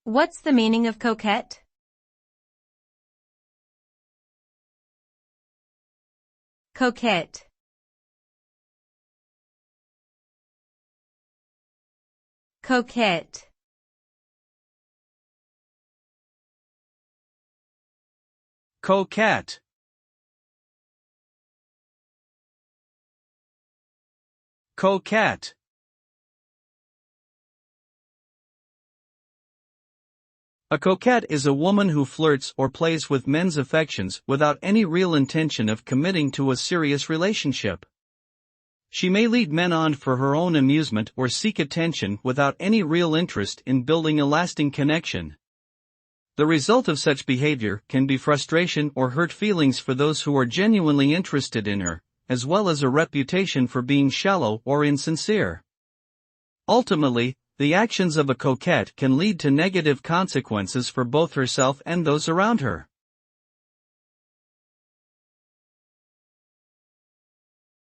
What's the meaning of coquette? Coquette. Coquette. Coquette. Coquette. A coquette is a woman who flirts or plays with men's affections without any real intention of committing to a serious relationship. She may lead men on for her own amusement or seek attention without any real interest in building a lasting connection. The result of such behavior can be frustration or hurt feelings for those who are genuinely interested in her, as well as a reputation for being shallow or insincere. Ultimately, the actions of a coquette can lead to negative consequences for both herself and those around her.